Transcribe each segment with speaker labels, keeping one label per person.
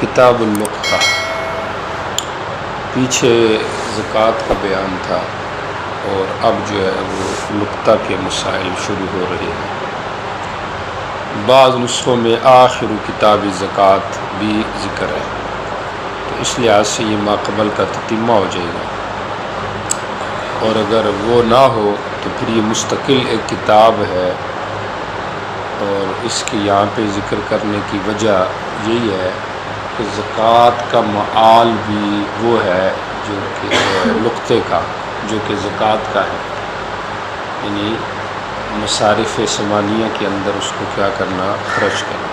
Speaker 1: کتاب اللقطہ، پیچھے زکوٰۃ کا بیان تھا اور اب جو ہے وہ لقطہ کے مسائل شروع ہو رہے ہیں۔ بعض نسخوں میں آخر کتاب زکوٰۃ بھی ذکر ہے، تو اس لحاظ سے یہ ماقبل کا تتمہ ہو جائے گا، اور اگر وہ نہ ہو تو پھر یہ مستقل ایک کتاب ہے، اور اس کے یہاں پہ ذکر کرنے کی وجہ یہی ہے کہ زکوٰۃ کا معال بھی وہ ہے جو کہ لقطے کا، جو کہ زکوٰۃ کا ہے، یعنی مصارف ثمانیہ کے اندر اس کو کیا کرنا، خرچ کرنا۔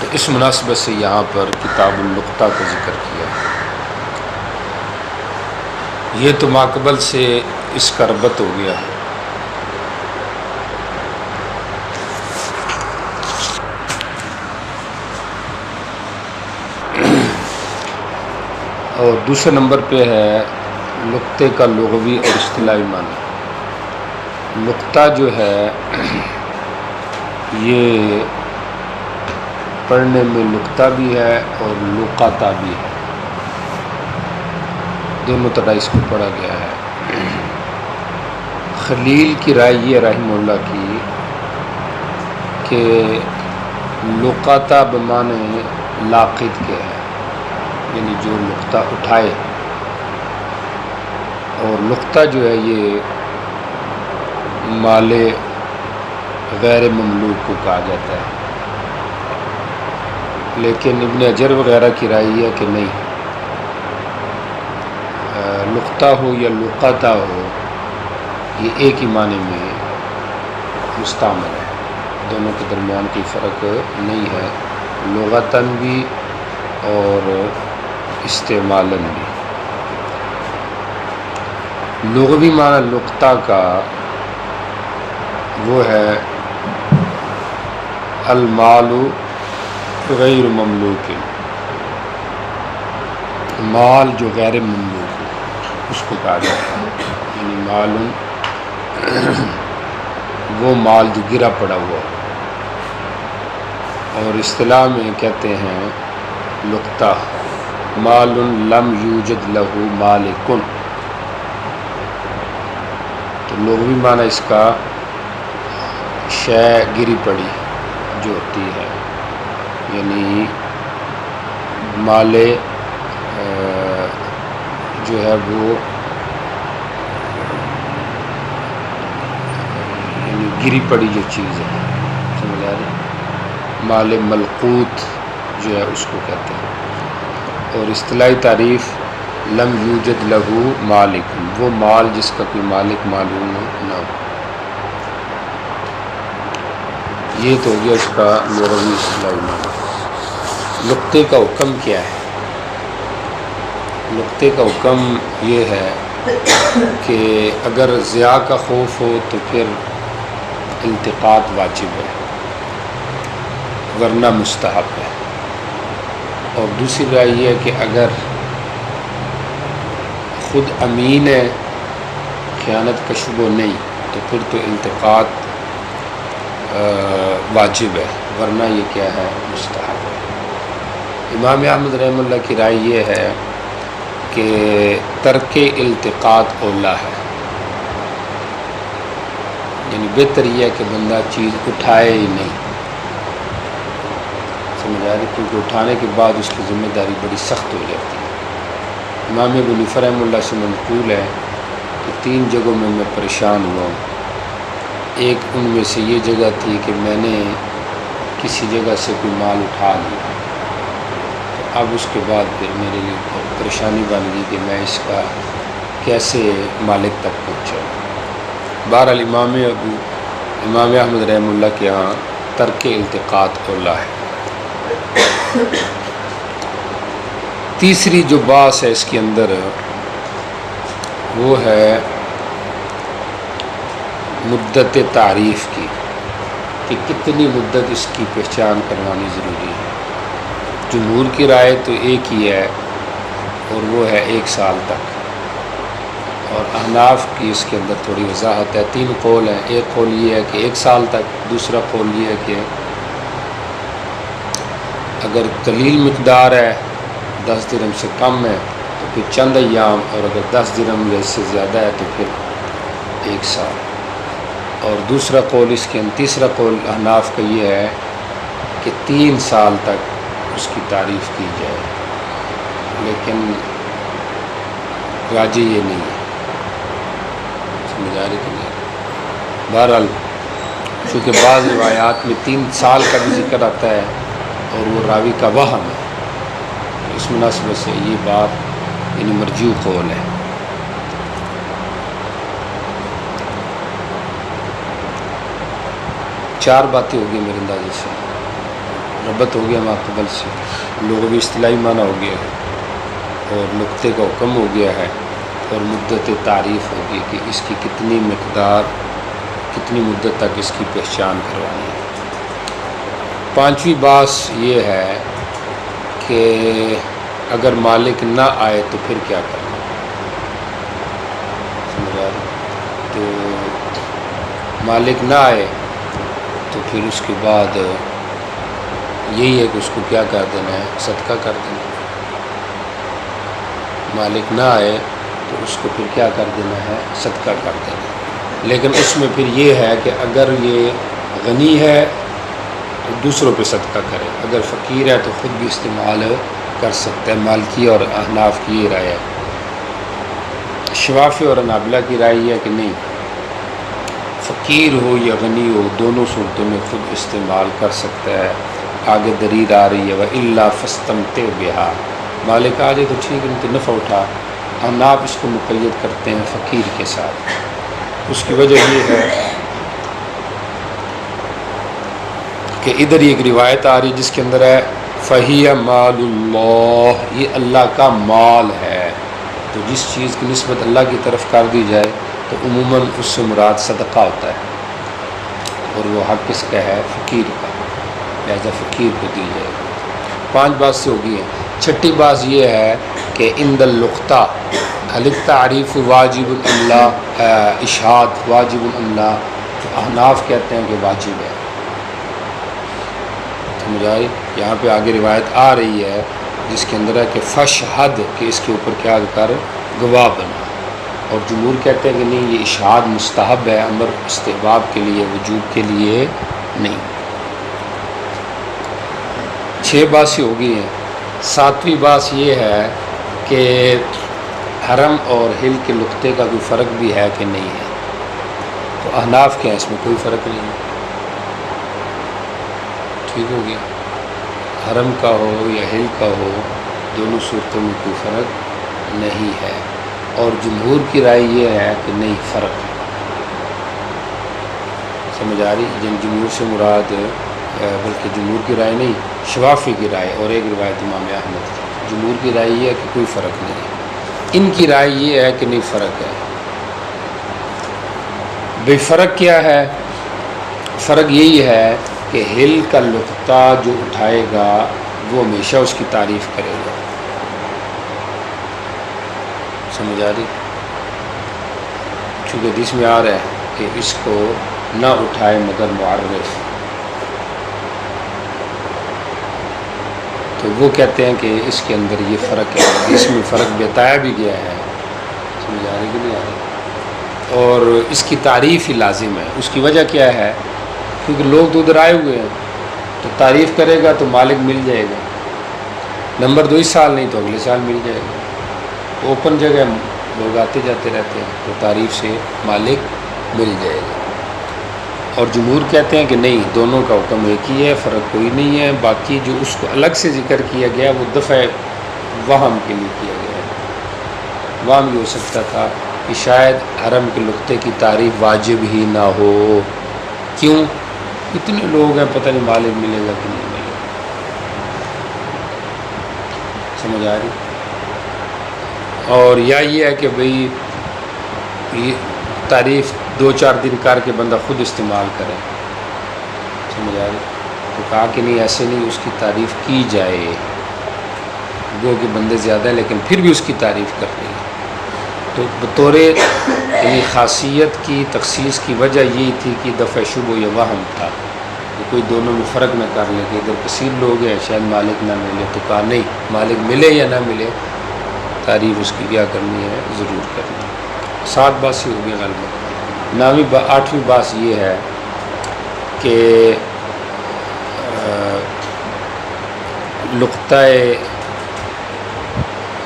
Speaker 1: تو اس مناسبت سے یہاں پر کتاب اللقطہ کا ذکر کیا ہے۔ یہ تو ماقبل سے اس کا ربط ہو گیا ہے۔ اور دوسرے نمبر پہ ہے لقطے کا لغوی اور اصطلاحی معنی۔ لقطہ جو ہے یہ پڑھنے میں لقطہ بھی ہے اور لقطہ بھی ہے، دونوں طرح اس کو پڑھا گیا ہے۔ خلیل کی رائے یہ رحمہ اللہ کی کہ لقطہ بمعنی لاقط کے ہے، یعنی جو لقطہ اٹھائے، اور لقطہ جو ہے یہ مال غیر مملوک کو کہا جاتا ہے، لیکن ابن اجر وغیرہ کی رائے یہ ہے کہ نہیں، لقطہ ہو یا لقطہ ہو یہ ایک ہی معنی میں مستعمل ہے، دونوں کے درمیان کوئی فرق نہیں ہے، لغتاً بھی اور استعمالاً بھی۔ لغوی معنی لقطہ کا وہ ہے المال غیر مملوک، مال جو غیر مملوک ہو اس کو کہا جاتا ہے، یعنی مال وہ مال جو گرا پڑا ہوا ہو، اور اصطلاح میں کہتے ہیں لقطہ مال لم یوجد لہ مالک، تو لغوی معنی اس کا شے گری پڑی جو ہوتی ہے، یعنی مال جو ہے وہ یعنی گری پڑی جو چیز ہے، سمجھ آ رہی، مال ملقوت جو ہے اس کو کہتے ہیں۔ اور اصطلاحی تعریف لم یوجد لہ مالک، وہ مال جس کا کوئی مالک معلوم نہ ہو، یہ تو ہو گیا اس کا لغوی اصطلاحی معنی۔ لقطے کا حکم کیا ہے؟ لقطے کا حکم یہ ہے کہ اگر ضیاع کا خوف ہو تو پھر التقاط واجب ہے ورنہ مستحب ہے، اور دوسری رائے یہ ہے کہ اگر خود امین ہے، خیانت کا شبہ نہیں، تو پھر تو التقاط واجب ہے ورنہ یہ کیا ہے، مستحب ہے۔ امام احمد رحمہ اللہ کی رائے یہ ہے کہ ترک التقاط اولیٰ ہے، یعنی بہتر یہ ہے کہ بندہ چیز اٹھائے ہی نہیں، سمجھ آ رہی، کیونکہ اٹھانے کے بعد اس کی ذمہ داری بڑی سخت ہو جاتی ہے۔ امام ابو حنیفہ رحمہ اللہ سے منقول ہے کہ 3 جگہوں میں پریشان ہوا ہوں، ایک ان میں سے یہ جگہ تھی کہ میں نے کسی جگہ سے کوئی مال اٹھا لیا، تو اب اس کے بعد پھر میرے لیے بہت پریشانی بن گئی کہ میں اس کا کیسے مالک تک پہنچاؤں۔ بہرحال امام احمد رحمہ اللہ کے ہاں ترک التقاط اولیٰ ہے۔ تیسری جو بحث ہے اس کے اندر وہ ہے مدت تعریف کی، کہ کتنی مدت اس کی پہچان کروانی ضروری ہے۔ جمہور کی رائے تو ایک ہی ہے اور وہ ہے 1 سال تک، اور احناف کی اس کے اندر تھوڑی وضاحت ہے، 3 قول ہیں، ایک قول یہ ہے کہ 1 سال تک، دوسرا قول یہ ہے کہ اگر قلیل مقدار ہے 10 درہم سے کم ہے تو پھر چند ایام، اور اگر 10 درہم یا اس سے زیادہ ہے تو پھر 1 سال۔ اور دوسرا قول اس کے تیسرا قول احناف کا یہ ہے کہ 3 سال تک اس کی تعریف کی جائے، لیکن راجح یہ نہیں ہے، سمجھ آ رہی کہ نہیں؟ بہرحال چونکہ بعض روایات میں 3 سال کا بھی ذکر آتا ہے اور وہ راوی کا وہم ہے، اس مناسبت سے یہ بات یعنی مرجوح قول ہے۔ چار باتیں ہو گئی میرے اندازے سے، ربط ہو گیا ماقبل سے، لغوی اصطلاحی معنی ہو گیا ہے، اور نقطے کا حکم ہو گیا ہے، اور مدت تعریف ہو گئی کہ اس کی کتنی مقدار، کتنی مدت تک اس کی پہچان کروانی ہے۔ 5ویں بات یہ ہے کہ اگر مالک نہ آئے تو پھر کیا کرنا، سمجھا؟ تو مالک نہ آئے تو پھر اس کے بعد یہی ہے کہ اس کو کیا کر دینا ہے، صدقہ کر دینا۔ مالک نہ آئے تو اس کو پھر کیا کر دینا ہے، صدقہ کر دینا۔ لیکن اس میں پھر یہ ہے کہ اگر یہ غنی ہے تو دوسروں پہ صدقہ کرے، اگر فقیر ہے تو خود بھی استعمال کر سکتا ہے۔ مالکی اور احناف کی یہ رائے ہے۔ شوافی اور حنابلہ کی رائے یہ ہے کہ نہیں، فقیر ہو یا غنی ہو دونوں صورتوں میں خود استعمال کر سکتا ہے۔ آگے دلیل آ رہی ہے وَإِلَّا فَاسْتَمْتِعْ بِهَا، مالک آ جائے تو ٹھیک ہے، تو نفع اٹھا۔ احناف اس کو مقید کرتے ہیں فقیر کے ساتھ، اس کی وجہ یہ ہے کہ ادھر ایک روایت آ رہی جس کے اندر ہے فَهِيَ مَالُ اللَّهِ، یہ اللہ کا مال ہے، تو جس چیز کی نسبت اللہ کی طرف کر دی جائے تو عموماً اس سے مراد صدقہ ہوتا ہے، اور وہ حق کس کا ہے، فقیر کا، لہذا فقیر کو دی جائے گی۔ 5 بات سے ہوگی ہے۔ 6ٹھی بات یہ ہے کہ عند اللقطہ هل التعریف واجب اللہ اشہاد واجب اللہ، تو احناف کہتے ہیں کہ واجب ہے، سمجھ آئی؟ یہاں پہ آگے روایت آ رہی ہے جس کے اندر ہے کہ فشہد، کہ اس کے اوپر کیا کر گواہ بنا، اور جمہور کہتے ہیں کہ نہیں، یہ اشہاد مستحب ہے، امر استحباب کے لیے، وجوب کے لیے نہیں۔ 6 باتیں ہو گئی ہیں۔ 7ویں بات یہ ہے کہ حرم اور ہل کے نقطے کا کوئی فرق بھی ہے کہ نہیں ہے، تو احناف کے ہیں اس میں کوئی فرق نہیں ہے، ٹھیک ہو گیا، حرم کا ہو یا ہل کا ہو دونوں صورتوں میں کوئی فرق نہیں ہے، اور جمہور کی رائے یہ ہے کہ نہیں، فرق ہے، سمجھ آ رہی؟ جن جمہور سے مراد بلکہ جمہور کی رائے نہیں، شوافی کی رائے اور ایک روایت امام احمد کی، جمہور کی رائے یہ ہے کہ کوئی فرق نہیں ہے، ان کی رائے یہ ہے کہ نہیں، فرق ہے۔ بے فرق کیا ہے؟ فرق یہی ہے کہ ہل کا لقطہ جو اٹھائے گا وہ ہمیشہ اس کی تعریف کرے گا، سمجھ آ رہی؟ چونکہ حدیث میں آ رہا ہے کہ اس کو نہ اٹھائے مگر معرف، تو وہ کہتے ہیں کہ اس کے اندر یہ فرق ہے، اس میں فرق بتایا بھی گیا ہے، سمجھ آ رہی کہ نہیں آ رہی؟ اور اس کی تعریف ہی لازم ہے۔ اس کی وجہ کیا ہے؟ کیونکہ لوگ تو ادھر آئے ہوئے ہیں، تو تعریف کرے گا تو مالک مل جائے گا، نمبر 2 اس سال نہیں تو اگلے سال مل جائے گا، اوپن جگہ لوگ آتے جاتے رہتے ہیں، تو تعریف سے مالک مل جائے گا۔ اور جمہور کہتے ہیں کہ نہیں، دونوں کا حکم ایک ہی ہے، فرق کوئی نہیں ہے، باقی جو اس کو الگ سے ذکر کیا گیا وہ دفع وہم کے لیے کیا گیا ہے۔ وہم یہ ہو سکتا تھا کہ شاید حرم کے نقطے کی تعریف واجب ہی نہ ہو، کیوں؟ اتنے لوگ ہیں، پتہ نہیں مالک ملے گا کہ نہیں ملے گا، سمجھ آ رہی؟ اور یا یہ ہے کہ بھئی یہ تعریف 2-4 دن کر کے بندہ خود استعمال کرے، سمجھ آ رہی؟ تو کہا کہ نہیں، ایسے نہیں، اس کی تعریف کی جائے، گو کہ بندے زیادہ ہیں لیکن پھر بھی اس کی تعریف کر رہی ہے، تو بطور یعنی خاصیت کی تخصیص کی وجہ یہی تھی کہ دفع شبہ یا وہم تھا، کوئی دونوں میں فرق نہ کر لے کہ اگر کثیر لوگ ہیں شاید مالک نہ ملے، تو کہا نہیں، مالک ملے یا نہ ملے تعریف اس کی کیا کرنی ہے، ضرور کرنی ہے۔ 7 باسی ہو گئی غالباً۔ 8ویں باس یہ ہے کہ نقطہ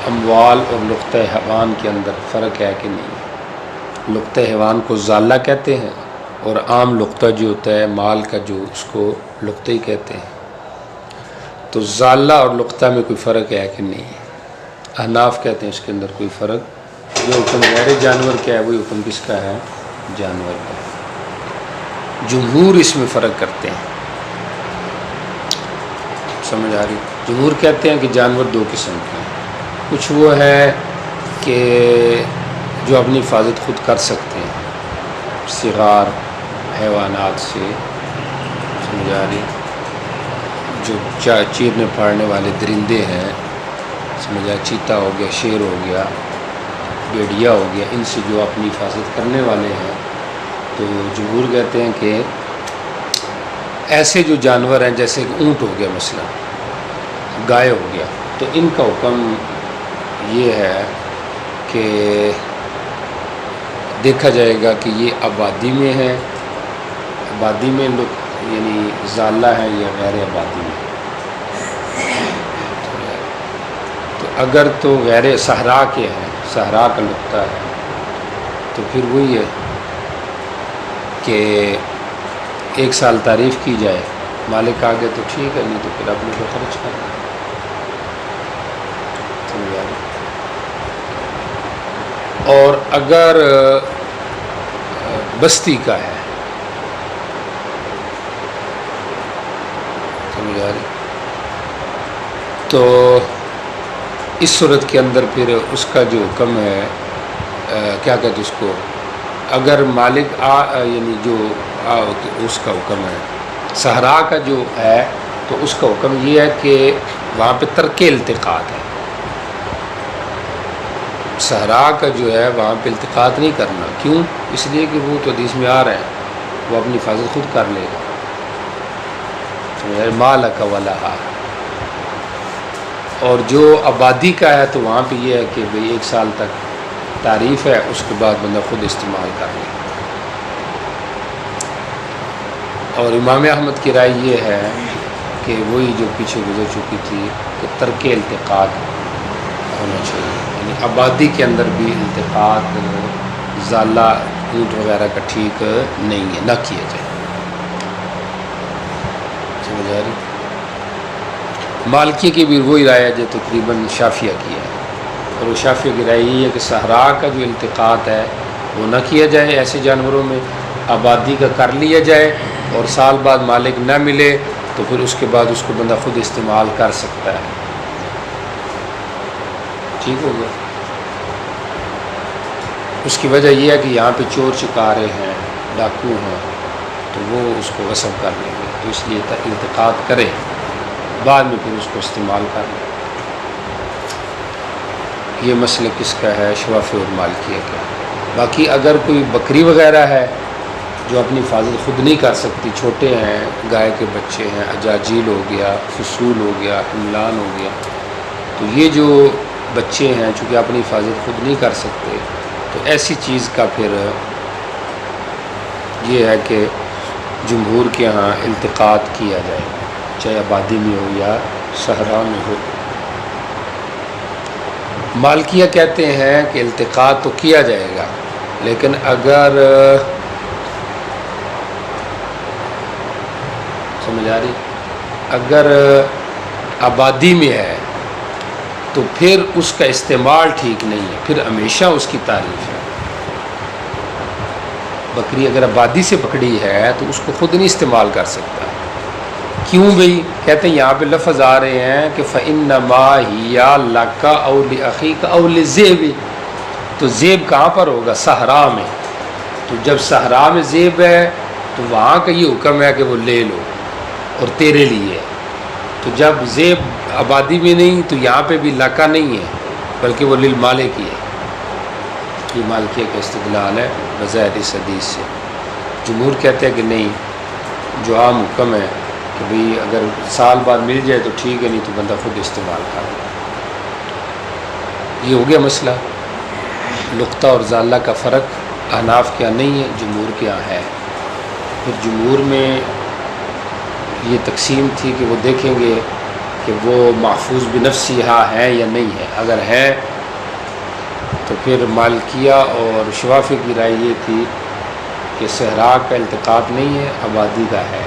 Speaker 1: اموال اور نقطہ حیوان کے اندر فرق ہے کہ نہیں؟ نقطہ حیوان کو ضالہ کہتے ہیں، اور عام نقطہ جو ہوتا ہے مال کا جو، اس کو نقطہ ہی کہتے ہیں۔ تو ضالہ اور نقطہ میں کوئی فرق ہے کہ نہیں؟ احناف کہتے ہیں اس کے اندر کوئی فرق، جو حکم غیر جانور کا ہے وہی حکم کس کا ہے؟ جانور کا۔ جمہور اس میں فرق کرتے ہیں، سمجھ آ رہی؟ جمہور کہتے ہیں کہ جانور 2 قسم کے ہیں، کچھ وہ ہے کہ جو اپنی حفاظت خود کر سکتے ہیں، صغار حیوانات سے، سمجھ آ رہی؟ جو چیرنے پھاڑنے والے درندے ہیں، سمجھا، چیتا ہو گیا، شیر ہو گیا، بھیڑیا ہو گیا، ان سے جو اپنی حفاظت کرنے والے ہیں، تو جمہور کہتے ہیں کہ ایسے جو جانور ہیں جیسے کہ اونٹ ہو گیا، مثلا گائے ہو گیا، تو ان کا حکم یہ ہے کہ دیکھا جائے گا کہ یہ آبادی میں ہے، آبادی میں لوگ یعنی ضالہ ہے یا غیر آبادی میں۔ تو اگر تو غیر صحرا کے ہیں، صحرا کا نقطہ ہے، تو پھر وہی ہے کہ 1 سال تعریف کی جائے، مالک آ گئے تو ٹھیک ہے، نہیں تو پھر اپنے کو خرچ کرنا۔ اور اگر بستی کا ہے، سمجھ آ رہی، تو اس صورت کے اندر پھر اس کا جو حکم ہے، کیا کہتے اس کو، اگر مالک یعنی جو اس کا حکم ہے صحرا کا جو ہے، تو اس کا حکم یہ ہے کہ وہاں پہ ترک التقاط ہے۔ صحرا کا جو ہے وہاں پہ التقاط نہیں کرنا، کیوں؟ اس لیے کہ وہ تو حدیث میں آ رہے ہیں، وہ اپنی حفاظت خود کر لے گا، مالک ولہا۔ اور جو آبادی کا ہے تو وہاں پہ یہ ہے کہ بھئی 1 سال تک تعریف ہے، اس کے بعد بندہ خود استعمال کر لے۔ اور امام احمد کی رائے یہ ہے کہ وہی جو پیچھے گزر چکی تھی کہ ترک التقاط ہونا چاہیے، یعنی آبادی کے اندر بھی التقاط ضالہ اونٹ وغیرہ کا ٹھیک نہیں ہے، نہ کیا جائے، سمجھ آ رہی؟ مالکی کی بھی وہی رائے ہے جو تقریباً شافعیہ کی ہے، اور وہ شافعیہ کی رائے یہ ہے کہ صحرا کا جو التقاط ہے وہ نہ کیا جائے، ایسے جانوروں میں آبادی کا کر لیا جائے، اور سال بعد مالک نہ ملے تو پھر اس کے بعد اس کو بندہ خود استعمال کر سکتا ہے۔ ٹھیک ہو گیا؟ اس کی وجہ یہ ہے کہ یہاں پہ چور چکارے ہیں، ڈاکو ہیں، تو وہ اس کو غصب کر لیں گے، تو اس لیے التقاط کرے، بعد میں پھر اس کو استعمال کر لیں۔ یہ مسئلہ کس کا ہے؟ شوافی اور مالکیہ کا۔ باقی اگر کوئی بکری وغیرہ ہے جو اپنی حفاظت خود نہیں کر سکتی، چھوٹے ہیں، گائے کے بچے ہیں، اجاجیل ہو گیا، فصول ہو گیا، املان ہو گیا، تو یہ جو بچے ہیں چونکہ اپنی حفاظت خود نہیں کر سکتے، تو ایسی چیز کا پھر یہ ہے کہ جمہور کے ہاں التقاط کیا جائے، چاہے آبادی میں ہو یا صحرا میں ہو۔ مالکیہ کہتے ہیں کہ التقاط تو کیا جائے گا، لیکن اگر سمجھ آ رہی، اگر آبادی میں ہے تو پھر اس کا استعمال ٹھیک نہیں ہے، پھر ہمیشہ اس کی تعریف ہے۔ بکری اگر آبادی سے پکڑی ہے تو اس کو خود نہیں استعمال کر سکتا، کیوں بھئی؟ کہتے ہیں یہاں پہ لفظ آ رہے ہیں کہ فَإِنَّمَا هِيَ لَكَ أَوْ لِأَخِيكَ أَوْ لِلذِّئْبِ، تو زیب کہاں پر ہوگا؟ صحرا میں، تو جب صحرا میں زیب ہے تو وہاں کا یہ حکم ہے کہ وہ لے لو اور تیرے لیے، تو جب زیب آبادی میں نہیں تو یہاں پہ بھی لکا نہیں ہے بلکہ وہ للمالک ہی ہے۔ یہ مالکیہ کا استدلال ہے بظاہر اس حدیث سے۔ جمہور کہتے ہیں کہ نہیں، جو عام حکم ہے کہ بھئی اگر سال بعد مل جائے تو ٹھیک ہے، نہیں تو بندہ خود استعمال کر لے۔ یہ ہو گیا مسئلہ۔ نقطہ اور ضالہ کا فرق احناف کے یہاں نہیں ہے، جمہور کے یہاں ہے۔ پھر جمہور میں یہ تقسیم تھی کہ وہ دیکھیں گے کہ وہ محفوظ بنفسہا ہے یا نہیں ہے۔ اگر ہے تو پھر مالکیہ اور شوافی کی رائے یہ تھی کہ صحرا کا التقاط نہیں ہے، آبادی کا ہے۔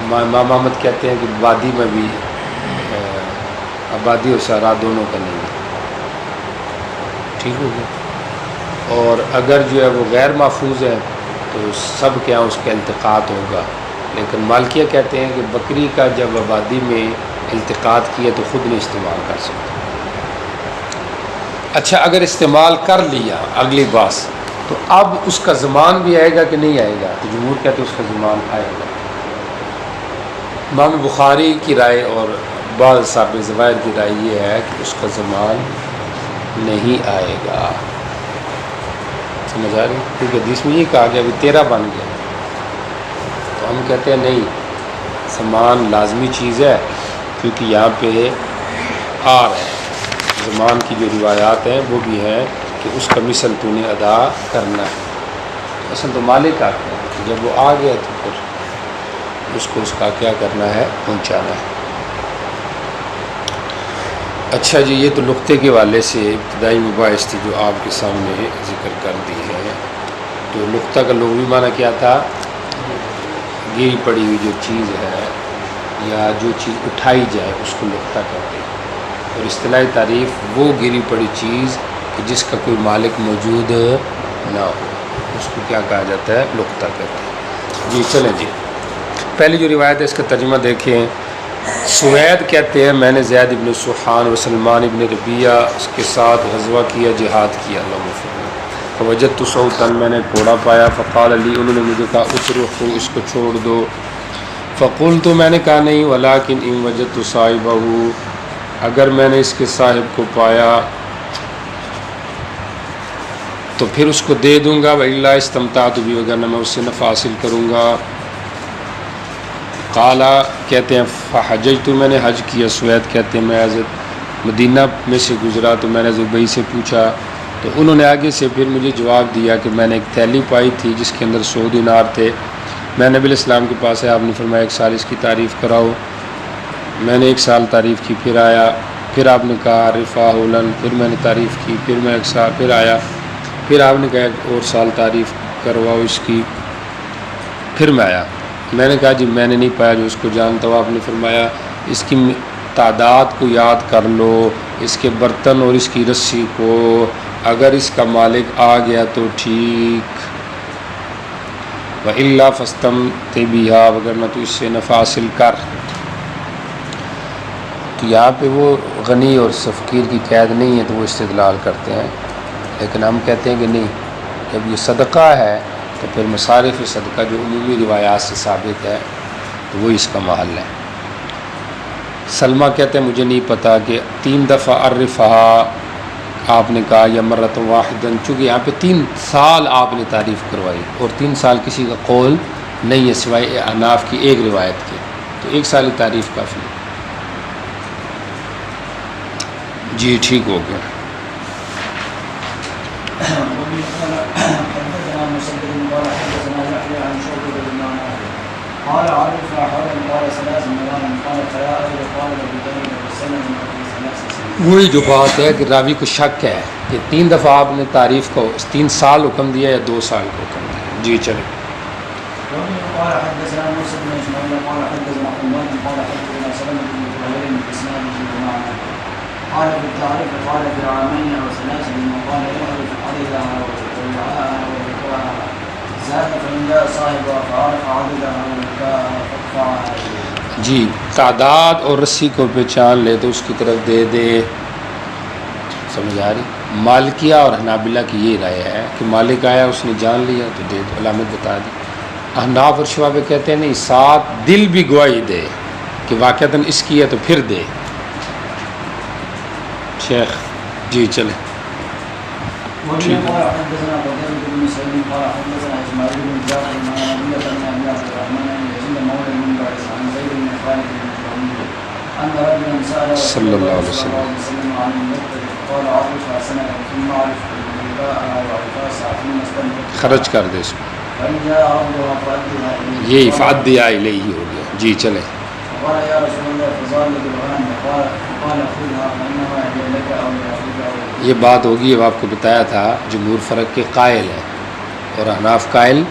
Speaker 1: امام احمد کہتے ہیں کہ وادی میں بھی آبادی اور صحرا دونوں کا نہیں ہے۔ ٹھیک ہو گیا۔ اور اگر جو ہے وہ غیر محفوظ ہے تو سب کے یہاں اس کا التقاط ہوگا، لیکن مالکیہ کہتے ہیں کہ بکری کا جب آبادی میں التقاط کیا تو خود نہیں استعمال کر سکتا۔ اچھا، اگر استعمال کر لیا اگلی باس تو اب اس کا زمان بھی آئے گا کہ نہیں آئے گا؟ تو جمہور کہتے ہیں اس کا زمان آئے گا۔ امام بخاری کی رائے اور بعض صاحب زوائر کی رائے یہ ہے کہ اس کا زمان نہیں آئے گا۔ سمجھ آ رہی؟ کیونکہ حدیث میں یہ کہا گیا ابھی 13 بن گیا، تو ہم کہتے ہیں نہیں، زمان لازمی چیز ہے، کیونکہ یہاں پہ آ رہے ہیں زمان کی جو روایات ہیں وہ بھی ہیں کہ اس کا مثل تو نے ادا کرنا ہے۔ اصل تو مالک آتے ہیں کہ جب وہ آ گیا تو پھر اس کو اس کا کیا کرنا ہے، پہنچانا ہے۔ اچھا جی، یہ تو نقطے کے حوالے سے ابتدائی مباحث تھی جو آپ کے سامنے ذکر کر دی ہے۔ تو نقطہ کا لغوی معنی کیا تھا؟ گری پڑی ہوئی جو چیز ہے یا جو چیز اٹھائی جائے اس کو نقطہ کہتے ہیں، اور اصطلاحی تعریف وہ گری پڑی چیز کہ جس کا کوئی مالک موجود نہ ہو، اس کو کیا کہا جاتا ہے؟ نقطہ کہتے ہیں۔ جی چلیں جی، پہلی جو روایت ہے اس کا ترجمہ دیکھیں۔ سوید کہتے ہیں میں نے زید ابن سوحان و سلمان ابن ربیہ اس کے ساتھ غزوہ کیا، جہاد کیا، فوجدت صوتا، میں نے گھوڑا پایا، فقال علی، انہوں نے مجھے کہا اترکو، اس کو چھوڑ دو، فقلت، میں نے کہا نہیں، ولکن ان وجدت صاحبہ، اگر میں نے اس کے صاحب کو پایا تو پھر اس کو دے دوں گا، وَإِلَّا اسْتَمْتَعْتُ بِهِ، وگرنہ میں اس سے نفع حاصل کروں گا۔ قالا کہتے ہیں فحججت، میں نے حج کیا، سوید کہتے ہیں میں حضرت مدینہ میں سے گزرا تو میں نے زبئی سے پوچھا تو انہوں نے آگے سے پھر مجھے جواب دیا کہ میں نے ایک تھیلی پائی تھی جس کے اندر 100 دینار تھے، میں نبی علیہ السلام کے پاس ہے، آپ نے فرمایا 1 سال اس کی تعریف کراؤ، میں نے 1 سال تعریف کی، پھر آیا، پھر آپ نے کہا رفاہ لن، پھر میں نے تعریف کی، پھر میں 1 سال، پھر آیا، پھر آپ نے کہا 1 اور سال تعریف کرواؤ اس کی، پھر میں آیا، میں نے کہا جی میں نے نہیں پایا جو اس کو جانتا ہوں، آپ نے فرمایا اس کی تعداد کو یاد کر لو، اس کے برتن اور اس کی رسی کو، اگر اس کا مالک آ گیا تو ٹھیک، وَإِلَّا فَاسْتَمْتِعْ بِهَا، وگرنہ تو اس سے نفع حاصل کر۔ تو یہاں پہ وہ غنی اور فقیر کی قید نہیں ہے تو وہ استدلال کرتے ہیں، لیکن ہم کہتے ہیں کہ نہیں، جب یہ صدقہ ہے تو پھر مصارف صدقہ جو عمومی روایات سے ثابت ہے تو وہ اس کا محل ہے۔ سلمہ کہتے ہیں مجھے نہیں پتہ کہ 3 دفعہ عرفہا آپ نے کہا یا مرۃ واحدن، چونکہ یہاں پہ 3 سال آپ نے تعریف کروائی اور 3 سال کسی کا قول نہیں ہے سوائے احناف کی ایک روایت کے، تو 1 سال تعریف کافی ہے۔ جی ٹھیک ہو گیا۔ وہی جو بات ہے کہ راوی کو شک ہے کہ 3 دفعہ آپ نے تعریف کو 3 سال حکم دیا یا 2 سال کو حکم دیا۔ جی چلیں۔ جی تعداد اور رسی کو پہچان لے تو اس کی طرف دے دے، سمجھ آ رہی؟ مالکیہ اور حنابلہ کی یہ رائے ہے کہ مالک آیا اس نے جان لیا تو دے دو، علامت بتا دی۔ احناف اور شوافی کہتے ہیں نہیں، 7 دل بھی گواہی دے کہ واقعتاً اس کی ہے تو پھر دے۔ شیخ جی چلیں۔
Speaker 2: خالد الجهني أن رجلا سأل رسول الله صلى الله عليه وسلم عن المقتل فقال عرفها سنة ثم عرف الباءها وعفاسها ثم استنبط
Speaker 1: خرج کر دے اس کو.
Speaker 2: فإن جاء عرضها فأدها إليه.
Speaker 1: یہ فعدی الیہ ہو گیا. جی چلیں.
Speaker 2: فقال يا رسول الله فزال بالغنم فقال خذها فإنما هي لك أو لأخيك أو.
Speaker 1: یہ بات ہوگی. اب آپ کو بتایا تھا جمہور فرق کے قائل ہیں اور احناف قائل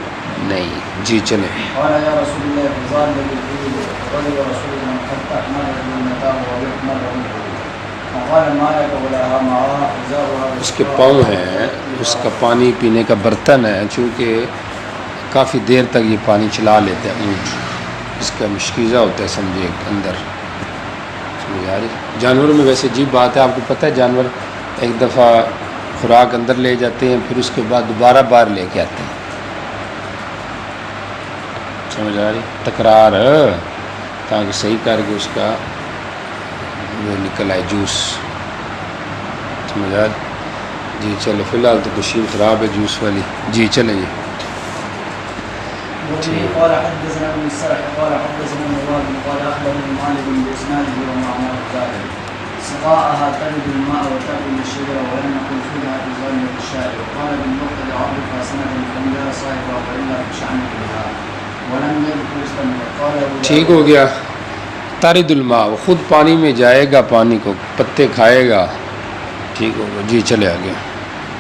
Speaker 1: نہیں. جی چلیں.
Speaker 2: قال يا رسول الله فزال بالإبل فقال يا رسول الله حتى أحمله بالمتاع ويحمله فقال ما لك ولها معها حذاؤها.
Speaker 1: اس کے پاؤں ہیں, اس کا پانی پینے کا برتن ہے, چونکہ کافی دیر تک یہ پانی چلا لیتے ہیں اونٹ, اس کا مشکیزہ ہوتا ہے سمجھے اندر. سمجھ آ رہی. جانوروں میں ویسے عجیب بات ہے, آپ کو پتہ ہے جانور ایک دفعہ خوراک اندر لے جاتے ہیں پھر اس کے بعد دوبارہ باہر لے کے آتے ہیں. سمجھ آ رہی. تکرار تاکہ صحیح کر کے اس کا وہ نکل آئے جوس. سمجھ آ رہی. جی چلو فی الحال تو مشین خراب ہے جوس والی. جی چلیں جی.
Speaker 2: قال حدثنا ابن السرح قال حدثنا مراد قال اخبرني مالك باسناده ومعناه ذلك سقاءها تلد الماء وتاكل الشجره ولم يكن فيها بظلم الشاعر وقال بالمقتل عرفها سنه فان لا صاحبها والا بشعنك بها ولم يذكر اسما. قال
Speaker 1: ٹھیک ہو گیا. ترد الماء, وہ خود پانی میں جائے گا, پانی کو پتے کھائے گا. ٹھیک ہوگا. جی چلے آگے.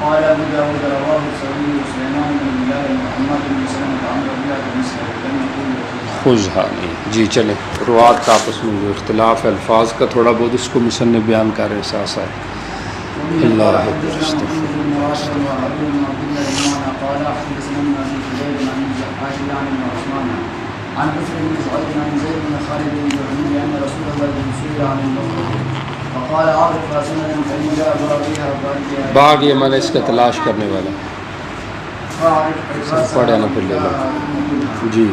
Speaker 2: قال ابو داود رواه الثوري سليمان بن بلال محمد بن سلمة عن ربيعة بن مسعود لم يكن
Speaker 1: خذها نہیں. جی چلیں. روات کا آپس میں جو اختلاف ہے الفاظ کا تھوڑا بہت اس کو مصنف بیان کر رہے ساتھ ساتھ. اللہ
Speaker 2: عن بكر بن سعيد عن زيد بن خالد بن جهنم أن رسول الله سئل عن المقتل فقال عرفها سنة فإن جاء باغيها فأدها.
Speaker 1: باغ یہ مانا اس کا تلاش کرنے والا. پڑھے نا پھر لے لو. جی.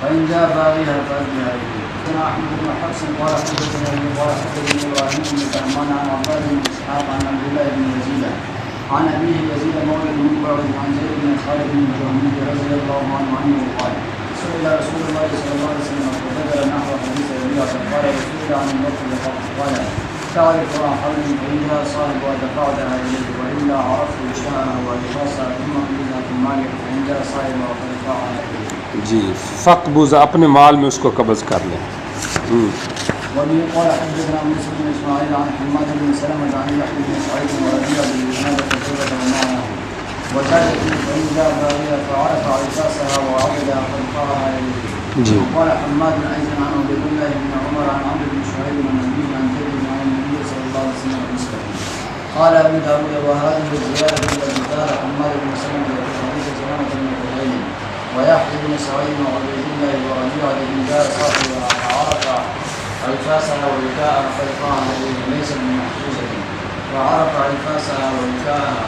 Speaker 2: فإن جاء باغيها فأدها إليه. حدثنا أحمد بن حفص قال حدثنا ابن قال حدثني إبراهيم بن سلمان عن عباد بن إسحاق عن عبد الله بن يزيد عن أبيه يزيد مولى بن مبارك عن زيد بن خالد بن جهنم رضي الله عنه عنه قال سئل رسول الله صلى الله عليه وسلم فذكر نحو حديث ربيعة فقال سئل عن المقتل فقال تعرف حول فإن جاء صاحبها دفعتها إليه وإلا عرفت إشاءها ولباسها ثم قلتها في مالك فإن جاء صاحبها فدفعها إليه.
Speaker 1: جی فقبض اپنے مال میں اس کو قبض کر لیں.
Speaker 2: وبه قال حدثنا موسى بن اسماعيل عن حماد بن سلمة عن يحيى بن سعيد وربيعة بن جنادة قتيبة ومعناه وزاد فيه فإن جاء باغيها فعرف عفاسها وعبدها فدفعها إليه. وقال حماد أيضا عن عبد الله بن عمر عن عمرو بن شعيب عن أبيه عن جده عن النبي صلى الله عليه وسلم مثله. قال أبو داود وهذه الزيادة التي قال حماد بن سلمة في حديث سلامة بن قتيبة ويحيى بن سعيد وعبد الله وربيعة بن جاء صاحبها فعرف عفاسها ووكاءها فدفعها إليه ليس بمحفوظة فعرف عفاسها ووكاءها.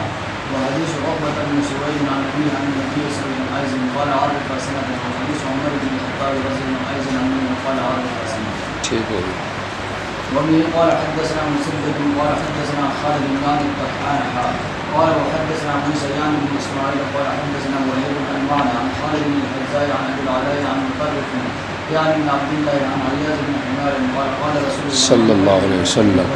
Speaker 2: وحديث عقبة بن سويد عن أبيه عن النبي صلى الله عليه وسلم قال عرفها سنة. وحديث عمر بن الخطاب رضي الله عنه عنه قال عرفها سنة. وبه قال حدثنا مسدد قال حدثنا خالد بن الطحان قال وحدثنا موسى يعني بن اسماعيل قال حدثنا وهيب بن المعنى عن خالد بن الحذاء عن ابي العلاء عن مطرف يعني بن عبد الله عن عياذ بن حمار قال قال رسول الله
Speaker 1: صلی اللہ علیہ وسلم.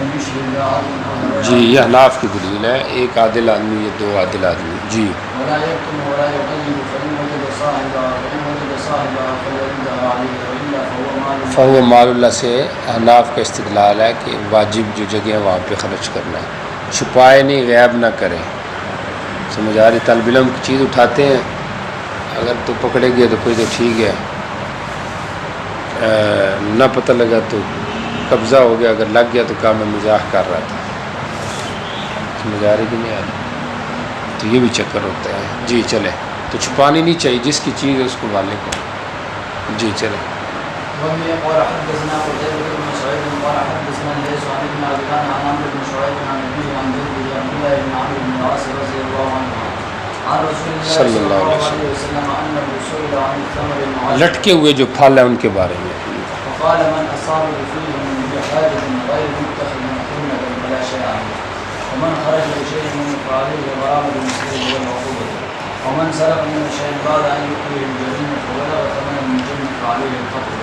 Speaker 1: جی یہ احناف کی دلیل ہے, ایک عادل آدمی یا دو عادل آدمی. جی.
Speaker 2: ولا يكتم ولا يقلب فإن وجد صاحبها فليردها عليه وإلا
Speaker 1: فهو مال اللہ سے احناف کا استدلال ہے کہ واجب جو جگہ ہے وہاں پہ خرچ کرنا ہے, چھپائے نہیں, غیب نہ کرے. سمجھ آ رہی. طالب علم کی چیز اٹھاتے ہیں, اگر تو پکڑے گئے تو کوئی تو ٹھیک ہے, نہ پتہ لگا تو قبضہ ہو گیا, اگر لگ گیا تو کہا میں مزاح کر رہا تھا. سمجھ آ رہی کہ نہیں آ رہی. تو یہ بھی چکر ہوتا ہے. جی چلے. تو چھپانی نہیں چاہیے, جس کی چیز ہے اس کو والے کو. جی چلے.
Speaker 2: وبه قال حدثنا قتيبة بن سعيد قال حدثنا ليس عن ابن عبدان عن عمرو بن شعيب عن أبيه عن جده عبد الله بن عمرو بن العاص رضي الله عنه عن رسول الله صلى الله عليه وسلم أنه سئل عن الثمر المعجل
Speaker 1: لٹکے ہوئے جو پھل ہیں ان کے بارے میں.
Speaker 2: فقال من أصاب فيه من بحاجة غير متخذ حنة فلا شيء عليه ومن خرج بشيء منه فعليه غرامة المسلم والعقوبة ومن سرق من شيء بعد أن يؤتيه الجريمة فبلغ ثمن الجريمة فعليه القتل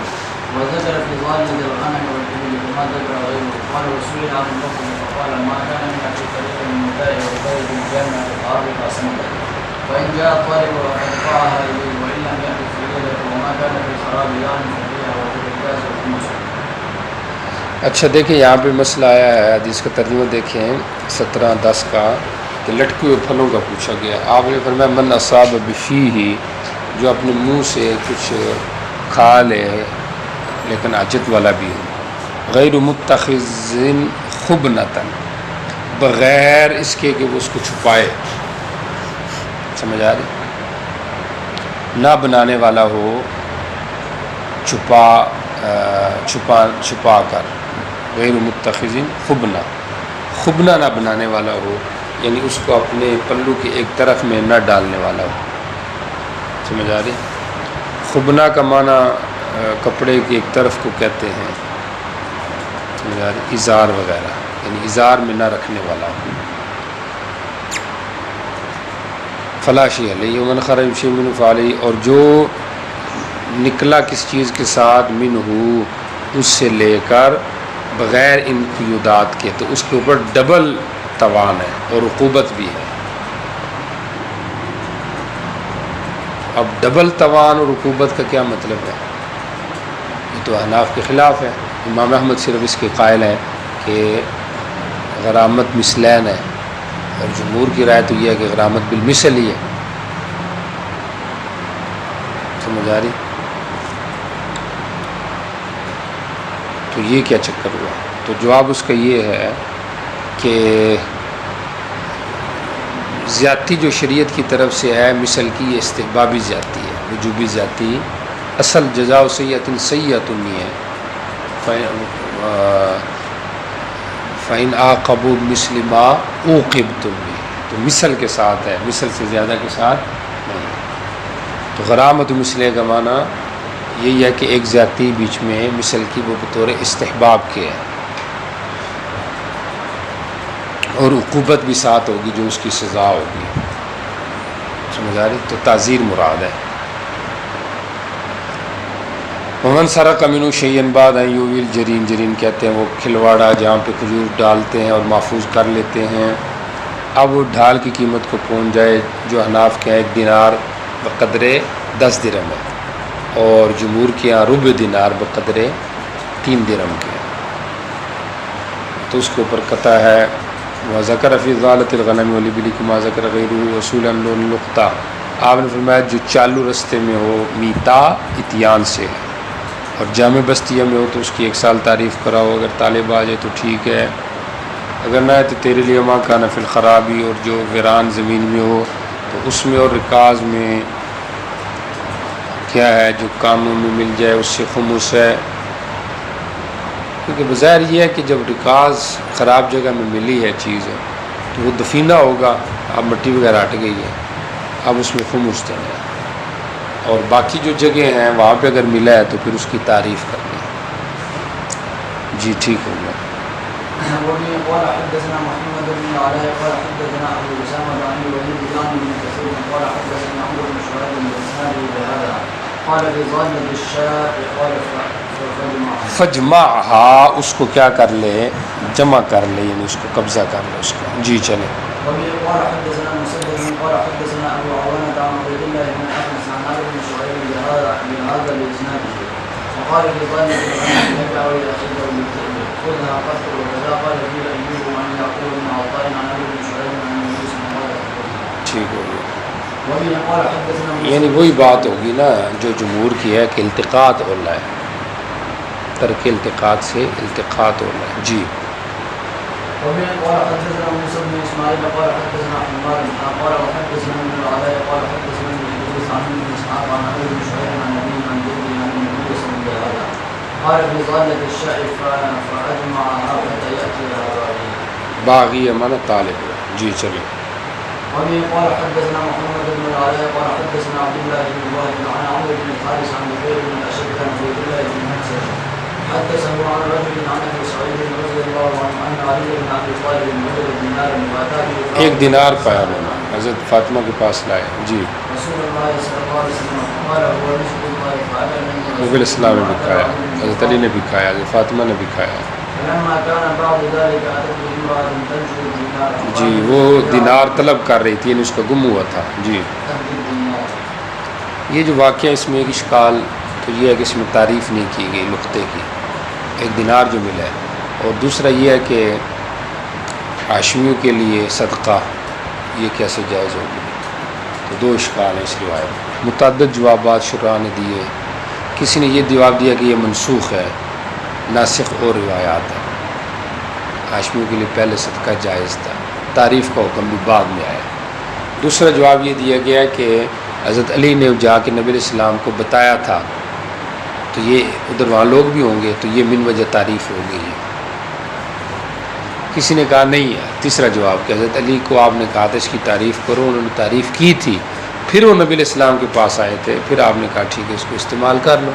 Speaker 2: وذكر في ظالم الغنم والإبل كما ذكر غيره. قال وسئل عن البقر فقال ما كان من في طريق المتاع والبيت الجامع الأرض فأسمده، وإن جاء الطالب ورفعها إليه وإن لم يأت فليلة، وما كان في الخراب يعني ففيها وتجاز الخمس.
Speaker 1: اچھا دیکھیں یہاں پہ مسئلہ آیا ہے، حدیث کا ترجمہ دیکھیں 17:10 کا، کہ لٹکے ہوئے پھلوں کا پوچھا گیا. آپ نے فرمایا من اصاب بفیہ، جو اپنے منہ سے کچھ کھا لے لیکن حاجت والا بھی ہو، غیر متخذ خبنۃ، بغیر اس کے کہ وہ اس کو چھپائے، سمجھ آ رہی، نہ بنانے والا ہو چھپا کر، غیر متخذ خبنہ نہ بنانے والا ہو، یعنی اس کو اپنے پلو کے ایک طرف میں نہ ڈالنے والا ہو، سمجھ آ رہی. خبنہ کا معنی کپڑے کی ایک طرف کو کہتے ہیں، سمجھ آ رہی، ازار وغیرہ، یعنی ازار میں نہ رکھنے والا ہو. فلا شیء علیہ ومن خرج بشیء منہ فعلیہ، اور جو نکلا کس چیز کے ساتھ منہ اس سے لے کر بغیر ان قیودات کے، تو اس کے اوپر ڈبل توان ہے اور عقوبت بھی ہے. اب ڈبل توان اور عقوبت کا کیا مطلب ہے؟ یہ تو احناف کے خلاف ہے. امام احمد صرف اس کے قائل ہیں کہ غرامت مثلین ہے، اور جمہور کی رائے تو یہ ہے کہ غرامت بالمثل ہی ہے. سمجھ آ رہی؟ تو یہ کیا چکر ہوا؟ تو جواب اس کا یہ ہے کہ زیادتی جو شریعت کی طرف سے ہے مثل کی، یہ استحبابی زیادتی ہے، وجوبی زیادتی. اصل جزاء سیئۃ سیئۃ نہیں ہے. فَإِنْ عَاقَبُوا بِمِثْلِ مَا عُوقِبْتُم بِهِ، تو مثل کے ساتھ ہے، مثل سے زیادہ کے ساتھ نہیں. تو غرامت مثلے کا معنی یہی ہے کہ ایک زیادتی بیچ میں مثل کی وہ بطور استحباب کے ہے، اور عقوبت بھی ساتھ ہوگی جو اس کی سزا ہوگی. سمجھ آ رہی؟ تو تعزیر مراد ہے. ومن سرق منہ شیئا بعد ان یووی الجرین، جرین کہتے ہیں وہ کھلواڑا جہاں پہ کھجور ڈالتے ہیں اور محفوظ کر لیتے ہیں. اب وہ ڈھال کی قیمت کو پہنچ جائے، جو حناف کے ہیں 1 دینار بقدر 10 درہم ہے، اور جمہور کے یہاں ربع دینار بقدر 3 درہم کے، تو اس کے اوپر قطع ہے. وذکر فی ضالۃ الغنم والابل کما ذکر غیرہ اصولا للنقطہ. آپ نے فرمایا جو چالو رستے میں ہو میتا اتیان سے، اور جامع بستیہ میں ہو تو اس کی 1 سال تعریف کراؤ، اگر طالب آ جائے تو ٹھیک ہے، اگر نہ ہے تو تیرے لیے ما کان فی الخرابی. اور جو ویران زمین میں ہو تو اس میں اور رکاز میں کیا ہے، جو کاموں میں مل جائے اس سے خمس ہے. کیونکہ بظاہر یہ ہے کہ جب رکاز خراب جگہ میں ملی ہے چیز ہے تو وہ دفینہ ہوگا، اب مٹی وغیرہ ہٹ گئی ہے، اب اس میں خمس دینا ہے. اور باقی جو جگہ ہیں وہاں پہ اگر ملا ہے تو پھر اس کی تعریف کرنی ہے. جی ٹھیک ہو گیا.
Speaker 2: وبه قال حدثنا محمد بن علاء قال حدثنا ابو اسامه عن الوليد بن كثير قال حدثنا عمرو بن شعيب بن بهذا قال في ظالم الشاء قال
Speaker 1: فجمعها، اس کو کیا کر لے، جمع کر لے، یعنی اس کو قبضہ کر لے اس کا. جی چلیں.
Speaker 2: وبه قال حدثنا مسدد قال حدثنا ابو عوانة عن عبد الله بن احمد عن عمرو بن شعيب بهذا الاسناد وقال في ظالم الغنم يدعو الى خده بالتأمين خذها قتل وكذا قال في ايوب عن يعقوب بن عطاء عن عمرو بن شعيب عن النبي صلى الله عليه وسلم.
Speaker 1: ٹھیک ہو گیا.
Speaker 2: وبه قال حدثنا
Speaker 1: یعنی وہی بات ہوگی نا جو جمہور کی ہے کہ التقاط اولا ہے، ترک التقاط سے التقاط اولا ہے. جی.
Speaker 2: وبه قال حدثنا موسى بن اسماعيل قال حدثنا حمار قال وحدثنا ابن العلاء قال حدثنا ابن ادريس عن ابن اسحاق عن عمرو بن شعيب عن ابي عن جده عن النبي صلى الله عليه وسلم قال في ظالة الشاء فاجمعها حتى ياتي الى
Speaker 1: باغی مانا طالب ہے. جی چلیے.
Speaker 2: وبه قال حدثنا محمد بن العلاء قال حدثنا عبد الله بن واحد عن عمرو بن الحارث عن بكير بن الاشد عن عبد الله بن مسعود حدثه عن رجل عن ابي سعيد رضي الله عنه ان علي بن ابي طالب وجد دينارا فاتاه
Speaker 1: 1 دینار پایا انہوں نے، حضرت فاطمہ کے پاس لائے. جی.
Speaker 2: رسول الله صلى الله عليه وسلم قال هو رزق الله فعلى
Speaker 1: نبی علیہ السلام نے بھی کھایا، حضرت علی نے بھی کھایا، حضرت فاطمہ نے بھی کھایا۔
Speaker 2: فلما كان بعد ذلك أتته امرأة تنشر الدينار
Speaker 1: جی وہ دینار طلب کر رہی تھی، یعنی اس کا گم ہوا تھا۔ جی یہ جو واقعہ اس میں ایک اشکال تو یہ ہے کہ اس میں تعریف نہیں کی گئی نقطے کی، ایک دینار جو ملا ہے، اور دوسرا یہ ہے کہ ہاشمیوں کے لیے صدقہ یہ کیسے جائز ہوگی، تو دو اشکال ہیں اس روایت۔ متعدد جوابات شرح نے دیے، کسی نے یہ جواب دیا کہ یہ منسوخ ہے، ناسخ اور روایات ہے، ہاشمیوں کے لیے پہلے صدقہ جائز تھا، تعریف کا حکم بھی بعد میں آیا۔ دوسرا جواب یہ دیا گیا کہ حضرت علی نے جا کے نبی علیہ السلام کو بتایا تھا، تو یہ ادھر وہاں لوگ بھی ہوں گے تو یہ من وجہ تعریف ہو گئی ہے۔ کسی نے کہا نہیں ہے، تیسرا جواب کہ حضرت علی کو آپ نے کہا تھا اس کی تعریف کرو، انہوں نے تعریف کی تھی، پھر وہ نبی علیہ السلام کے پاس آئے تھے، پھر آپ نے کہا ٹھیک ہے اس کو استعمال کر لو۔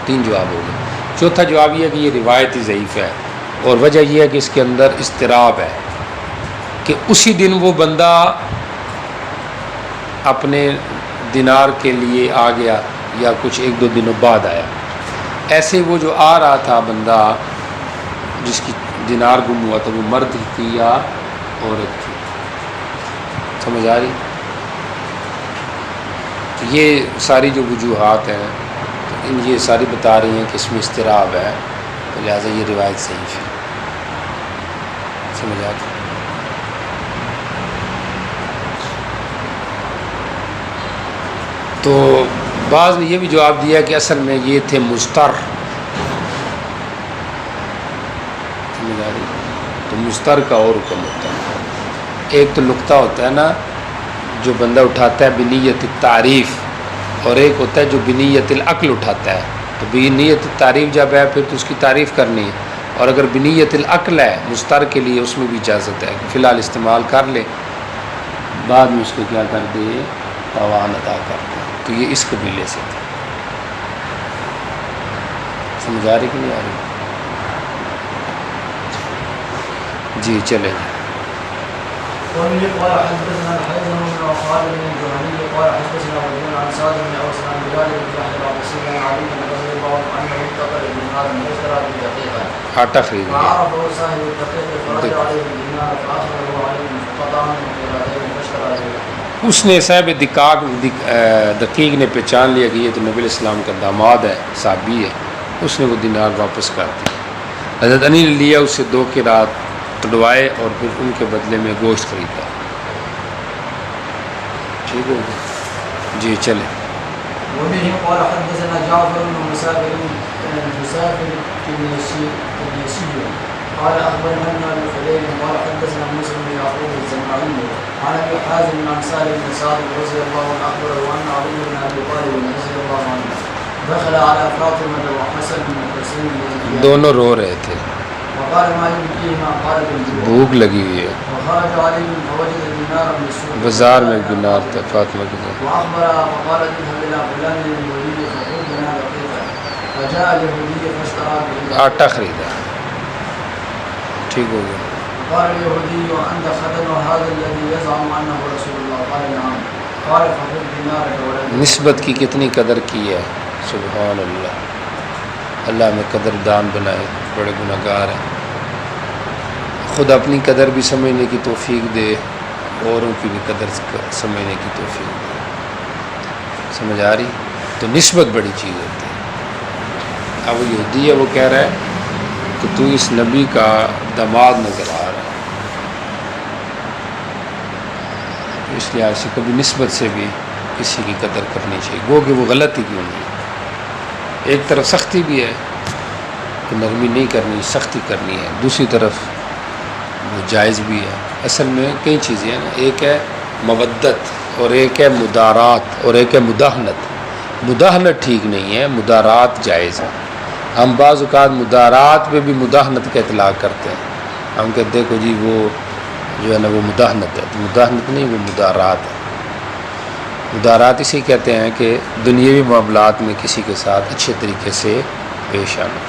Speaker 1: تین جواب ہو گئے۔ چوتھا جواب یہ ہے کہ یہ روایت ہی ضعیف ہے، اور وجہ یہ ہے کہ اس کے اندر اضطراب ہے کہ اسی دن وہ بندہ اپنے دینار کے لیے آ گیا یا کچھ ایک دو دنوں بعد آیا، ایسے وہ جو آ رہا تھا بندہ جس کی دینار گم ہوا تھا وہ مرد تھی یا عورت تھی، سمجھ آ رہی؟ تو یہ ساری جو وجوہات ہیں یہ ساری بتا رہی ہیں کہ اس میں اضطراب ہے، تو لہٰذا یہ روایت صحیح ہے، سمجھ آتی؟ تو بعض نے یہ بھی جواب دیا کہ اصل میں یہ تھے مستر، سمجھ آ رہی؟ تو مستر کا اور حکم ہوتا ہے، ایک تو لقطہ ہوتا ہے نا جو بندہ اٹھاتا ہے بنیت التعریف، اور ایک ہوتا ہے جو بنیت العقل اٹھاتا ہے۔ تو بنیت التعریف جب ہے پھر تو اس کی تعریف کرنی ہے، اور اگر بنیت العقل ہے مستر کے لیے اس میں بھی اجازت ہے کہ فی الحال استعمال کر لے، بعد میں اس کو کیا کر دے، تاوان ادا کر دے۔ تو یہ اس قبیلے سے تھا، سمجھ آ رہی کہ نہیں آ رہی؟ جی چلیں۔
Speaker 2: ومن قال حدثنا الحيثم بن خالد بن الجهني قال حدثنا رجل عن سعد بن اوس عن بلال بن جحش العباسي عن علي بن رضي الله عنه انتقل الدينار من اشترى بدقيقه
Speaker 1: آٹا خرید لیا،
Speaker 2: فعرفه صاحب الدقيقه فرد عليه الدينار فاخذه عليه فقطع منه قيراتين فاشترى به۔
Speaker 1: اس نے صاحب دقیق نے پہچان لیا کہ یہ تو نبی علیہ السلام کا داماد ہے، صحابی ہے، اس نے وہ دینار واپس کر دیا۔ حضرت علی نے لیا، اس سے 2 قیرات تڑوائے اور پھر ان کے بدلے میں گوشت خریدا۔ ٹھیک ہو گیا؟ جی چلیں۔
Speaker 2: وبه قال حدثنا جعفر بن مسافر التنيسي قال اخبرنا ابن ابي فديل قال حدثنا موسى بن يعقوب الزمعي عن ابي حازم عن سالم بن سعد رضي الله عنه اخبره ان علي بن ابي طالب رضي الله عنه دخل على فاطمه وحسن بن حسين
Speaker 1: دونوں رو رہے تھے،
Speaker 2: وقال ما يبكيهما قالت الجوع
Speaker 1: بھوک لگی ہوئی ہے،
Speaker 2: وخرج علي فوجد دينارا بالسوق
Speaker 1: بازار میں ایک دینار تھا فاطمہ کے ساتھ،
Speaker 2: واخبرها فقالت اذهب الى فلان اليهودي فقلت لنا دقيقه فجاء اليهودي فاشترى به
Speaker 1: آٹا خریدا۔ ٹھیک ہو گیا۔
Speaker 2: قال اليهودي وانت خدم هذا الذي يزعم انه رسول الله قال نعم قال فخذ دينارك ولا
Speaker 1: نسبت کی کتنی قدر کی ہے، سبحان اللہ، اللہ میں قدر دان بنائے، بڑے گناہ گار ہیں، خود اپنی قدر بھی سمجھنے کی توفیق دے، اوروں کی بھی قدر سمجھنے کی توفیق دے، سمجھ آ رہی؟ تو نسبت بڑی چیز ہوتی ہے۔ اب وہ یہودی ہے، وہ کہہ رہا ہے کہ تو اس نبی کا داماد نظر آ رہا ہے، اس لحاظ سے کبھی نسبت سے بھی کسی کی قدر کرنی چاہیے، گو کہ وہ غلط ہی کیوں نہیں ہے۔ ایک طرف سختی بھی ہے کہ نرمی نہیں کرنی، سختی کرنی ہے، دوسری طرف وہ جائز بھی ہے۔ اصل میں کئی چیزیں ہیں نا، ایک ہے مودت اور ایک ہے مدارات اور ایک ہے مداہنت۔ مداہنت ٹھیک نہیں ہے، مدارات جائز ہے۔ ہم بعض اوقات مدارات پہ بھی مداہنت کا اطلاق کرتے ہیں، ہم کہتے ہیں دیکھو جی وہ جو ہے نا وہ مداہنت ہے، تو مداہنت نہیں، وہ مدارات ہے۔ مدارات اسی کہتے ہیں کہ دنیاوی معاملات میں کسی کے ساتھ اچھے طریقے سے پیش آنا۔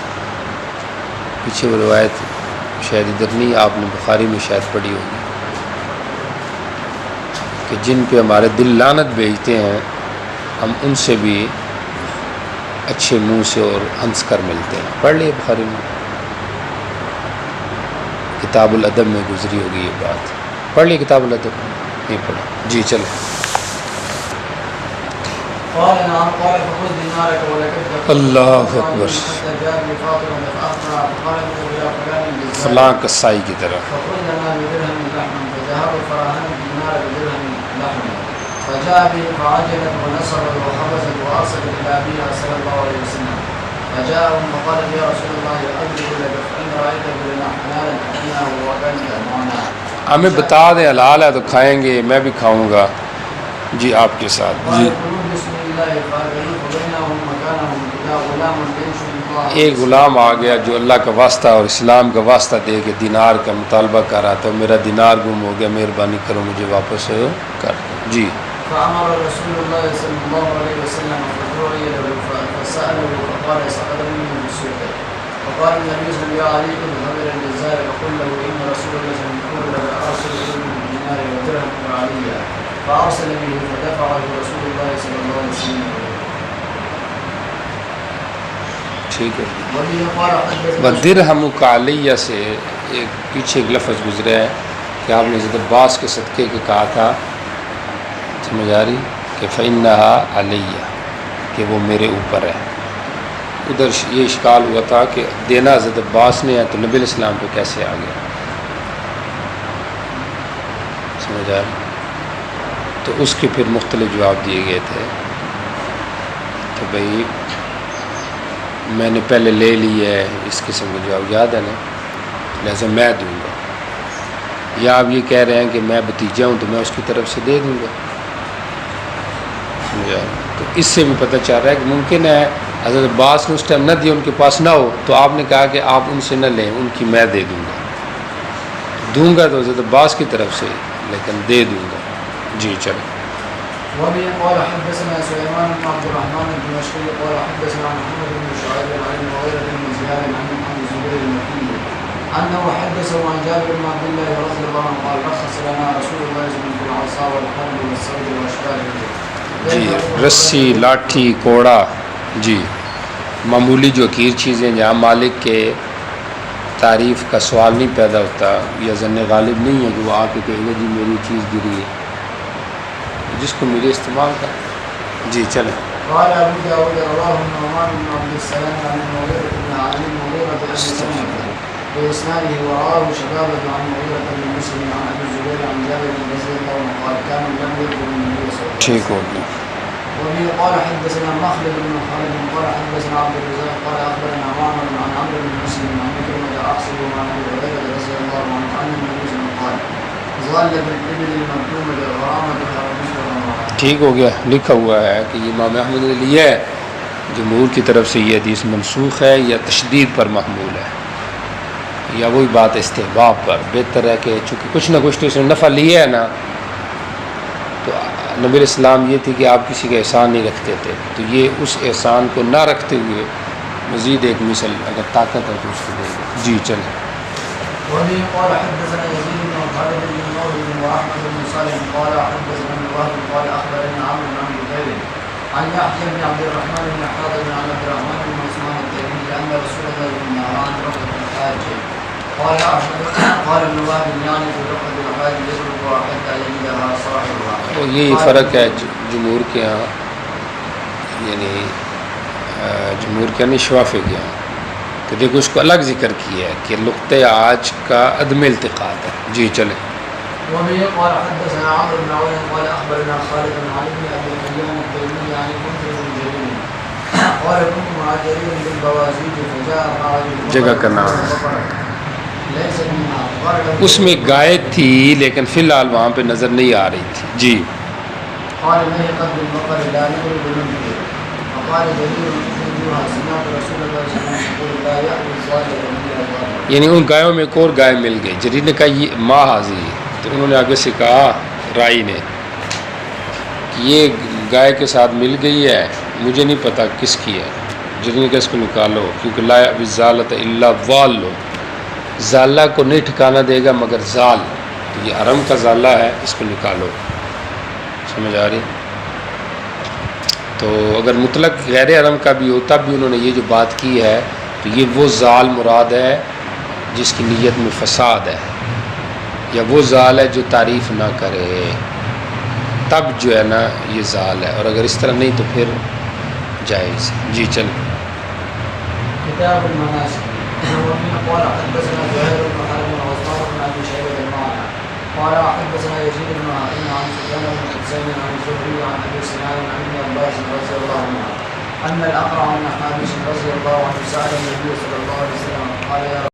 Speaker 1: پیچھے وہ روایت شاید ادھر نہیں، آپ نے بخاری میں شاید پڑھی ہوگی کہ جن پہ ہمارے دل لعنت بھیجتے ہیں ہم ان سے بھی اچھے منہ سے اور ہنس کر ملتے ہیں. پڑھ لیے بخاری میں، کتاب الادب میں گزری ہوگی یہ بات. پڑھ لیے کتاب الادب، نہیں پڑھا. جی چلیں.
Speaker 2: قال نعم قال فخذ دينارك ولك
Speaker 1: اللہ اکبر.
Speaker 2: حتى جاء بفاطمة فأخبرها فقالت له يا فلان بالزاد
Speaker 1: فلاں کسائی کی طرح.
Speaker 2: فخذ لنا بدرهم لحما فذهب فراهن الدينار بدرهم لحما فجاء به فعجلت ونصرت وخبزت وأرسلت إلى أبيها صلى الله عليه وسلم فجاءهم فقالت يا رسول الله أدرك لك فإن رأيت لنا حلالا أتيناه وكانت معنا.
Speaker 1: ہمیں بتا دیں حلال ہے تو کھائیں گے، میں بھی کھاؤں گا. جی آپ کے ساتھ. جی ایک غلام آ گیا جو اللہ کا واسطہ اور اسلام کا واسطہ دے کے دینار کا مطالبہ کر رہا تھا. میرا دینار گم ہو گیا، مہربانی کرو مجھے واپس کر. جی.
Speaker 2: فأمر رسول الله صلى الله عليه وسلم فدعي له فسأله فقال سقط مني بالسوق. فقال النبي صلى الله عليه وسلم اذهب إلى الجزار فقل له إن رسول الله صلى الله عليه وسلم يقول لك أرسل إليه بالدينار ودرهم عليا فأرسل به فدفعه رسول الله صلى الله عليه وسلم.
Speaker 1: ٹھیک ہے.
Speaker 2: وبه قال حدثنا
Speaker 1: وَدِرْهَمُكَ عَلَيَّ سے ایک پیچھے ایک لفظ گزرا ہے کہ آپ نے حضرت عباس کے صدقے کے کہا تھا، سمجھ آ رہی کہ فَإِنَّهَا عَلَيَّ کہ وہ میرے اوپر ہے. ادھر یہ اشکال ہوا تھا کہ دینا حضرت عباس نے ہے تو نبی علیہ السلام پہ کیسے آ گیا. سمجھ آ رہی. تو اس کے پھر مختلف جواب دیے گئے تھے کہ بھئی میں نے پہلے لے لی ہے، اس قسم کا جواب یاد ہے نا، لہذا میں دوں گا. یا آپ یہ کہہ رہے ہیں کہ میں بھتیجا ہوں تو میں اس کی طرف سے دے دوں گا. سمجھا. تو اس سے بھی پتہ چل رہا ہے کہ ممکن ہے حضرت عباس نے اس ٹائم نہ دیا، ان کے پاس نہ ہو، تو آپ نے کہا کہ آپ ان سے نہ لیں، ان کی میں دے دوں گا. دوں گا تو حضرت عباس کی طرف سے، لیکن دے دوں گا. جی چلیں.
Speaker 2: وبه قال حدثنا سليمان بن عبد الرحمن الدمشقي قال حدثنا محمد بن شعيب عن المغيرة بن زياد عن محمد زبير المكي أنه حدثه عن جابر بن عبد الله رضي الله عنه قال رخص لنا رسول الله صلى الله عليه وسلم في العصا والحبل والصيد وأشباهه.
Speaker 1: جی رسی، لاٹھی، کوڑا. جی معمولی جو حقیر چیزیں جہاں مالک کے تعریف کا سوال نہیں پیدا ہوتا یا ظن غالب نہیں ہے کہ وہ آ کے کہے گا جی میری چیز گری ہے، جس کو میرے استعمال کا. جی چلیں.
Speaker 2: قال أبو داود رواه النعمان بن عبد السلام عن المغيرة بن عن المغيرة بن سلمة بإسناده ورواه شبابة عن المغيرة بن مسلم عن أبي الزبير عن جابر رضي الله عنه قال كان لم يكن النبي صلى الله عليه وسلم.
Speaker 1: ٹھیک ہو گیا.
Speaker 2: وبه قال حدثنا مخلد بن خالد قال حدثنا عبد الرزاق قال أخبرنا معمر عن عمرو بن مسلم عن كلمة أحسب عن أبي هريرة رضي الله عنه عن النبي صلى الله عليه وسلم قال ظل بالإبل المكتومة غرامتها ومثلها.
Speaker 1: ٹھیک ہو گیا. لکھا ہوا ہے کہ امام احمد نے لیا ہے، جمہور کی طرف سے یہ حدیث منسوخ ہے یا تشدید پر محمول ہے یا وہی بات استحباب پر. بہتر ہے کہ چونکہ کچھ نہ کچھ تو اس نے نفع لیا ہے نا، تو نبی علیہ السلام یہ تھی کہ آپ کسی کا احسان نہیں رکھتے تھے، تو یہ اس احسان کو نہ رکھتے ہوئے مزید ایک مثل اگر طاقت ہے تو اس کو دے دیں. جی چلیں.
Speaker 2: وبه قال حدثنا يزيد بن خالد بن نور واحمد بن صالح قال حدثنا ابن وهب قال اخبرنا عمرو بن بكير عن يحيى بن عبد الرحمن بن حاضر عن عبد الرحمن بن عثمان التيمي ان رسول الله بن نهران رفض الحاج قال ابن وهب يعني في رفض الحاج يضرب حتى يجدها صاحبها.
Speaker 1: یہی فرق ہے جمہور کے ہاں، یعنی جمہور کے نہیں شوافی کے ہاں. تو دیکھو اس کو الگ ذکر کیا ہے کہ لقطۂ آج کا عدم التقاط ہے. جی چلیں.
Speaker 2: وبه قال حدثنا عمرو بن عون قال اخبرنا خالد بن علي بن ابي حيان التيمي عن منذر بن جرير قال كنت مع جرير بالبوازيج فجاء رجل
Speaker 1: جگہ کا نام
Speaker 2: ليس منها قال
Speaker 1: اس میں گائے تھی لیکن فی الحال وہاں پہ نظر نہیں آ رہی تھی. جی.
Speaker 2: قال ما قد البقر لا يغلب منه فقال جرير سمعت رسول الله صلى الله عليه وسلم يقول لا يأكل الظالم من الظالم.
Speaker 1: یعنی ان گایوں میں ایک اور گائے مل گئی. جریر نے کہا یہ ماں حاضی، تو انہوں نے آگے سے کہا رائی نے کہ یہ گائے کے ساتھ مل گئی ہے، مجھے نہیں پتہ کس کی ہے. جریر نے کہا اس کو نکالو کیونکہ لا بالزالۃ الا والو، زالہ کو نہیں ٹھکانا دے گا مگر زال، تو یہ حرم کا زالہ ہے، اس کو نکالو. سمجھ آ رہی؟ تو اگر مطلق غیر حرم کا بھی ہو تب بھی انہوں نے یہ جو بات کی ہے تو یہ وہ زال مراد ہے جس کی نیت میں فساد ہے، یا وہ زال ہے جو تعریف نہ کرے، تب جو ہے نا یہ زال ہے، اور اگر اس طرح نہیں تو پھر جائز۔ جی چلیں۔
Speaker 2: كتاب المناسك. ومن قال حدثنا زهير بن حرب وعثمان بن ابي شيبه المعنى قال حدثنا يزيد بن هارون عن سفيان بن حسين عن الزهري عن ابي سنان عن ابن عباس رضي الله عنه ان الاقرع بن حابس رضي الله عنه سال النبي صلى الله عليه وسلم قال يا